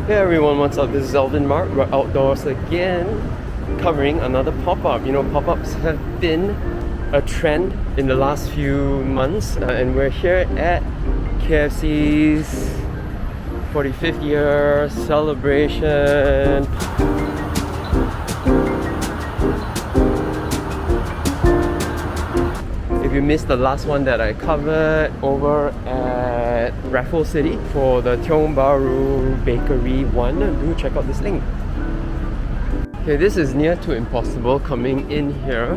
Hey everyone, what's up? This is Alvin Mark. We're outdoors again, covering another pop-up. You know, pop-ups have been a trend in the last few months, and we're here at KFC's 45th year celebration. If you missed the last one that I covered over at Vivo City for the Tiong Bahru Bakery one, do check out this link. Okay, this is near to impossible coming in here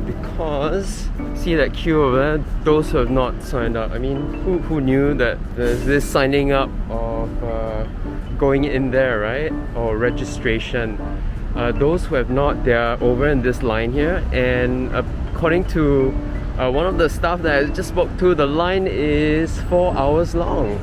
because see that queue over there, those who have not signed up. I mean, who knew that there's this signing up of going in there, right? Or registration. Those who have not, they are over in this line here, and according to one of the staff that I just spoke to, the line is 4 hours long.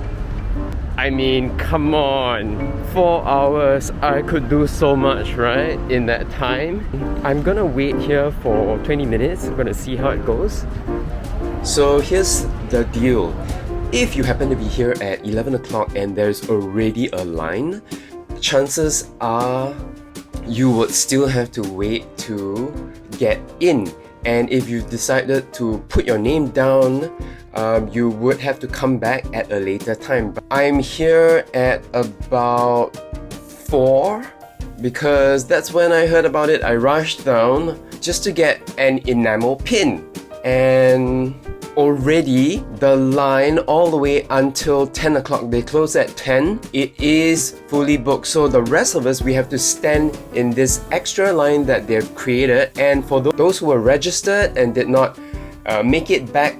I mean, come on, 4 hours, I could do so much, right, in that time. I'm gonna wait here for 20 minutes, I'm gonna see how it goes. So here's the deal. If you happen to be here at 11 o'clock and there's already a line, chances are you would still have to wait to get in. And if you decided to put your name down, you would have to come back at a later time. I'm here at about 4 because that's when I heard about it. I rushed down just to get an enamel pin, and already the line all the way until 10 o'clock. They close at 10. It is fully booked, so the rest of us, we have to stand in this extra line that they've created. And for those who were registered and did not make it back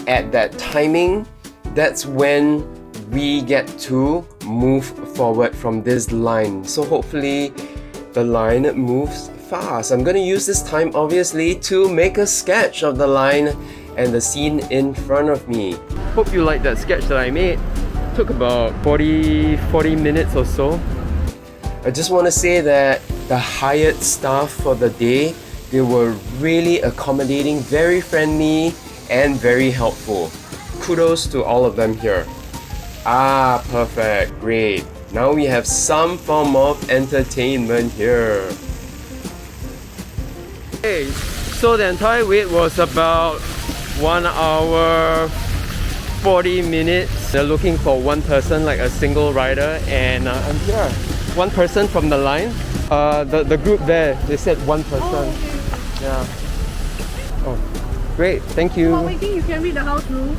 at that timing, that's when we get to move forward from this line. So hopefully the line moves fast. I'm gonna use this time obviously to make a sketch of the line and the scene in front of me. Hope you like that sketch that I made. Took about 40 minutes or so. I just want to say that the hired staff for the day, they were really accommodating, very friendly and very helpful. Kudos to all of them here. Ah, perfect, great. Now we have some form of entertainment here. Okay, so the entire wait was about 1 hour 40 minutes. They're looking for one person, like a single rider, and I'm here. One person from the line. The group there, they said one person. Oh, okay. Yeah. Oh, great, thank you. While waiting, you can read the house rules.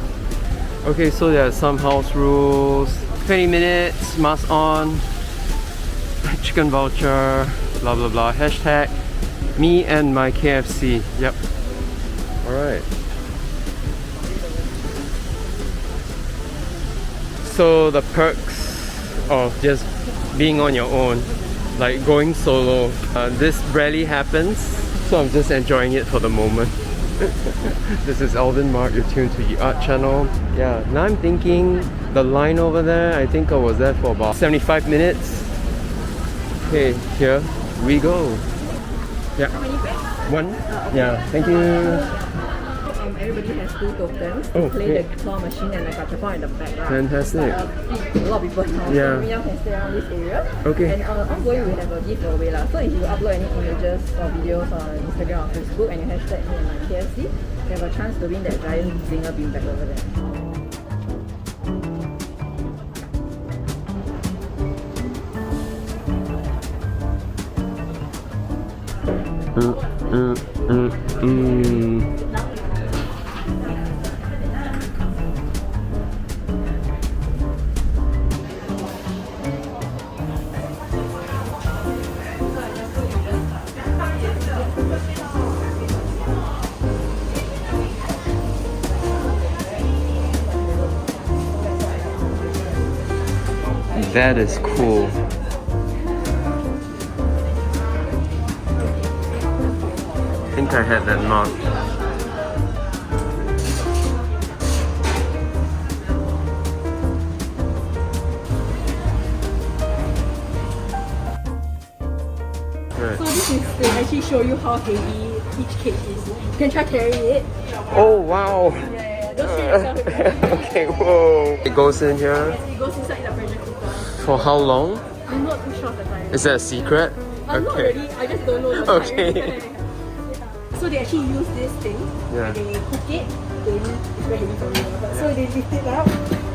Okay, so there are some house rules. 20 minutes, mask on, chicken voucher, blah blah blah. Hashtag me and my KFC. Yep. Alright. So the perks of just being on your own, like going solo, this rarely happens, so I'm just enjoying it for the moment. This is Alvin Mark, you're tuned to the Art Channel. Yeah, now I'm thinking the line over there, I think I was there for about 75 minutes. Okay, here we go. Yeah. How many packs? One? Okay. Yeah, thank you. Everybody has 2 tokens to Oh, play great. the claw machine and the gachapon in the back. Right? Fantastic. But, a lot of people now, Yeah. so everyone can stay around this area. Okay. And ongoing we have a giveaway. So if you upload any images or videos on Instagram or Facebook and you hashtag me and my KFC, you have a chance to win that giant zinger beanbag over there. That is cool. I think I had that mark. Right. So this is to actually show you how heavy each cake is. You can try carry it. Oh wow! Yeah, don't see yourself. Okay, whoa! It goes in here. Yes, it goes inside the pressure cooker. For how long? I'm not too sure of the time. Is that a secret? Not really, I just don't know the time. Okay. So they actually use this thing, Yeah. when they cook it, it's very heavy for me, but so they lift it up,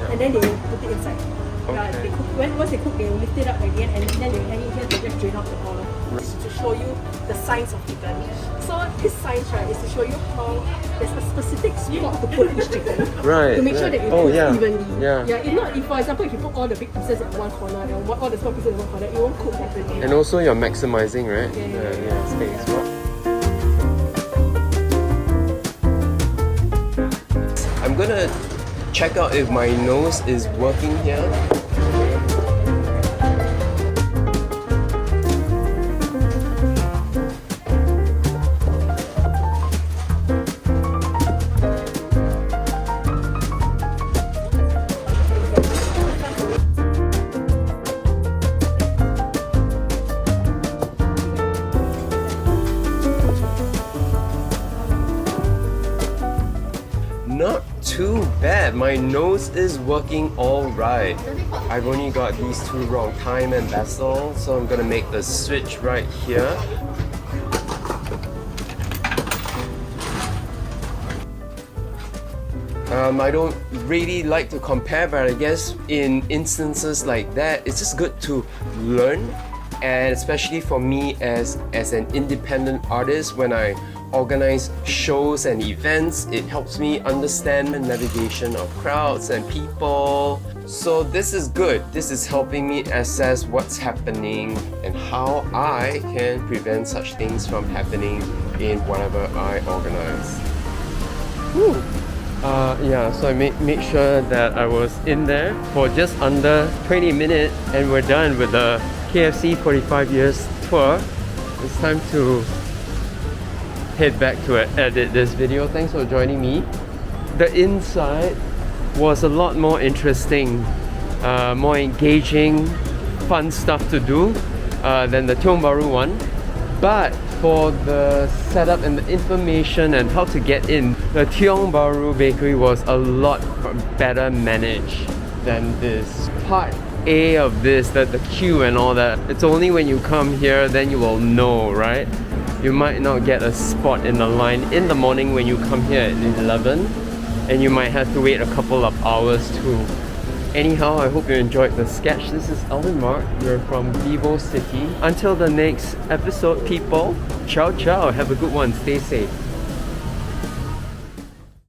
and then they put it inside. Okay. They cook, once they cook, they will lift it up again, and then they hang it here to just drain out the oil. This is to show you the signs of chicken. So this signs, right, is to show you how there's a specific spot to put each chicken. Right. To make sure that it Oh, cooks yeah. evenly. Yeah. If not, if for example, if you put all the big pieces in one corner and all the small pieces in one corner, it won't cook properly. And also you're maximizing, right? Yeah. Space. I'm gonna check out if my nose is working here. Not too bad. My nose is working all right. I've only got these two wrong, time and vessel, so I'm gonna make the switch right here. I don't really like to compare, but I guess in instances like that, it's just good to learn, and especially for me as an independent artist, when I organize shows and events, it helps me understand the navigation of crowds and people. So this is good. This is helping me assess what's happening and how I can prevent such things from happening in whatever I organize. Whew. Yeah, so I made sure that I was in there for just under 20 minutes, and we're done with the KFC 45 years tour. It's time to head back to edit this video. Thanks for joining me. The inside was a lot more interesting, more engaging, fun stuff to do than the Tiong Bahru one. But for the setup and the information and how to get in, the Tiong Bahru bakery was a lot better managed than this. Part A of this, the queue and all that, it's only when you come here then you will know, right? You might not get a spot in the line in the morning when you come here at 11, and you might have to wait a couple of hours too. Anyhow, I hope you enjoyed the sketch. This is Alvin Mark. We're from Vivo City. Until the next episode, people. Ciao, ciao. Have a good one. Stay safe.